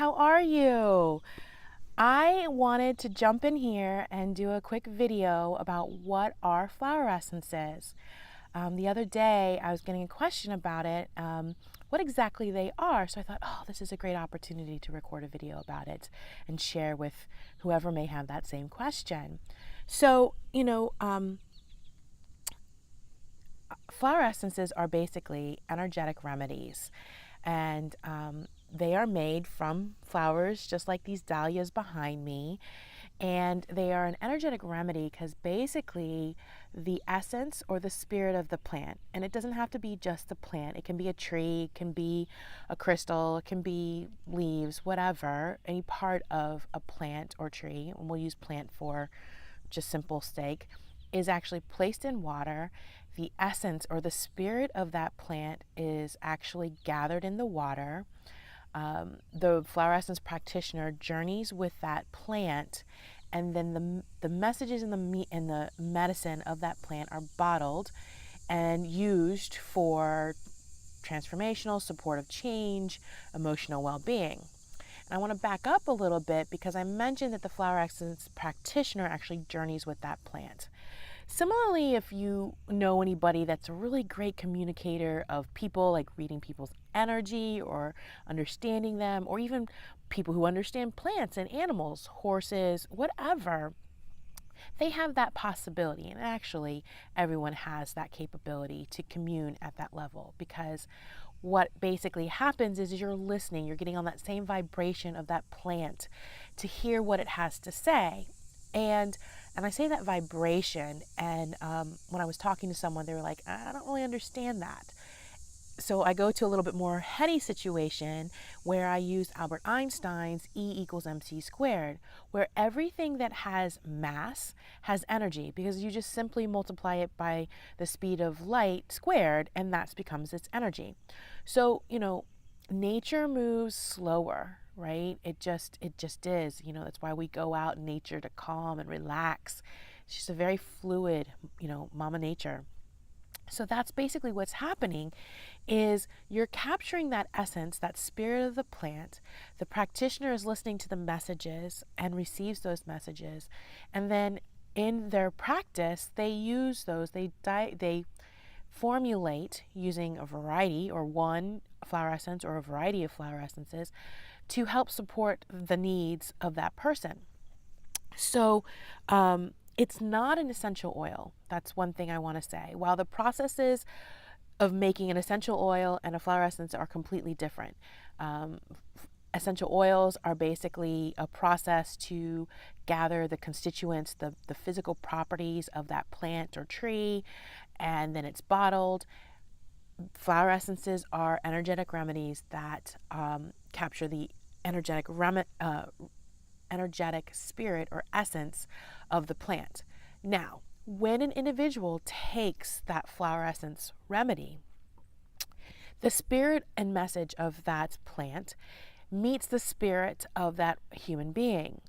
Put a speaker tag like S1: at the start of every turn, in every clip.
S1: how are you? I wanted to jump in here and do a quick video about what are flower essences. The other day I was getting a question about it, what exactly they are. So I thought, oh, this is a great opportunity to record a video about it and share with whoever may have that same question. So, flower essences are basically energetic remedies, and they are made from flowers just like these dahlias behind me. And they are an energetic remedy because basically the essence or the spirit of the plant, and it doesn't have to be just the plant, it can be a tree, it can be a crystal, it can be leaves, whatever, any part of a plant or tree, and we'll use plant for just simple sake, is actually placed in water. The essence or the spirit of that plant is actually gathered in the water. The flower essence practitioner journeys with that plant, and then the messages and the medicine of that plant are bottled and used for transformational, supportive change, emotional well-being. And I want to back up a little bit because I mentioned that the flower essence practitioner actually journeys with that plant. Similarly, if you know anybody that's a really great communicator of people, like reading people's energy or understanding them, or even people who understand plants and animals, horses, whatever, they have that possibility. And actually, everyone has that capability to commune at that level, because what basically happens is you're listening, you're getting on that same vibration of that plant to hear what it has to say. And I say that vibration, and when I was talking to someone, they were like, I don't really understand that. So I go to a little bit more heady situation where I use Albert Einstein's E=mc², where everything that has mass has energy, because you just simply multiply it by the speed of light squared, and that becomes its energy. So, nature moves slower, right? It just is. That's why we go out in nature to calm and relax. It's just a very fluid, mama nature. So that's basically what's happening, is you're capturing that essence, that spirit of the plant. The practitioner is listening to the messages and receives those messages. And then in their practice, they use those, they formulate using a variety or one flower essence or a variety of flower essences to help support the needs of that person. So, it's not an essential oil. That's one thing I want to say. While the processes of making an essential oil and a flower essence are completely different. Essential oils are basically a process to gather the constituents, the physical properties of that plant or tree, and then it's bottled. Flower essences are energetic remedies that capture the energetic spirit or essence of the plant. Now, when an individual takes that flower essence remedy, the spirit and message of that plant meets the spirit of that human being.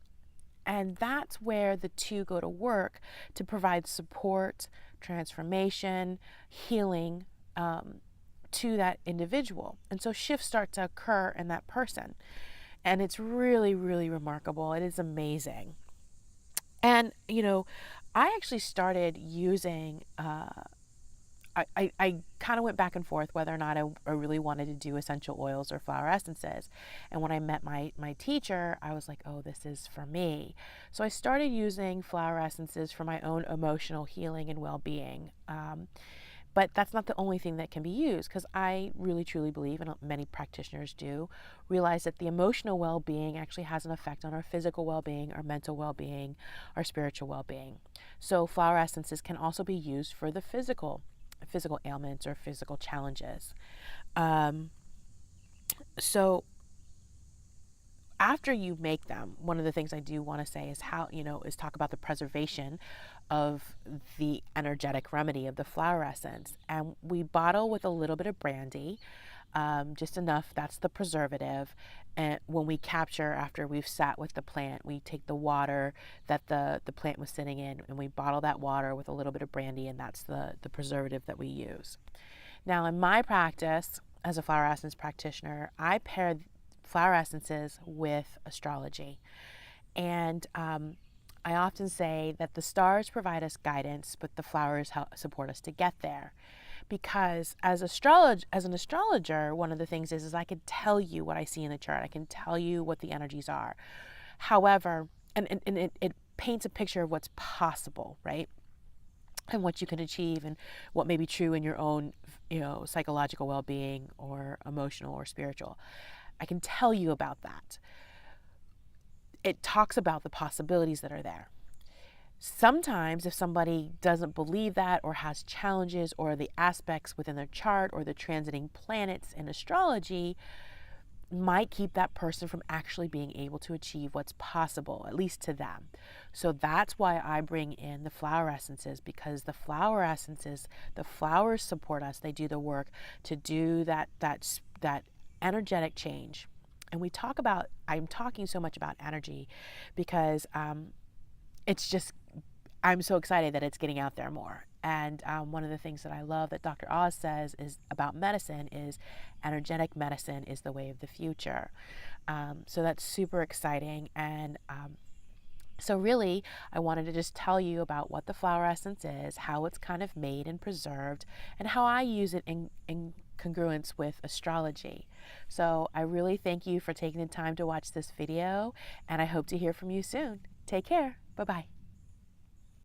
S1: And that's where the two go to work to provide support, transformation, healing to that individual. And so shifts start to occur in that person. And it's really, really remarkable. It is amazing. And, I actually started using, I kind of went back and forth whether or not I really wanted to do essential oils or flower essences. And when I met my teacher, I was like, oh, this is for me. So I started using flower essences for my own emotional healing and well-being. But that's not the only thing that can be used, because I really truly believe, and many practitioners do, realize that the emotional well-being actually has an effect on our physical well-being, our mental well-being, our spiritual well-being. So flower essences can also be used for the physical ailments or physical challenges. So after you make them, one of the things I do want to say is is talk about the preservation of the energetic remedy of the flower essence. And we bottle with a little bit of brandy, just enough. That's the preservative. And when we capture, after we've sat with the plant, we take the water that the plant was sitting in, and we bottle that water with a little bit of brandy, and that's the preservative that we use. Now, in my practice as a flower essence practitioner, I pair flower essences with astrology. And I often say that the stars provide us guidance, but the flowers help support us to get there. Because as an astrologer, one of the things is I can tell you what I see in the chart. I can tell you what the energies are. However, and it paints a picture of what's possible, right? And what you can achieve and what may be true in your own, psychological well-being or emotional or spiritual. I can tell you about that. It talks about the possibilities that are there. Sometimes if somebody doesn't believe that or has challenges or the aspects within their chart or the transiting planets in astrology might keep that person from actually being able to achieve what's possible, at least to them. So that's why I bring in the flower essences, because the flower essences, the flowers support us. They do the work to do that energetic change. And I'm talking so much about energy because it's just, I'm so excited that it's getting out there more. And one of the things that I love that Dr. Oz says is about medicine is energetic medicine is the way of the future. So that's super exciting. And so really, I wanted to just tell you about what the flower essence is, how it's kind of made and preserved, and how I use it in congruence with astrology. So I really thank you for taking the time to watch this video, and I hope to hear from you soon. Take care. Bye-bye.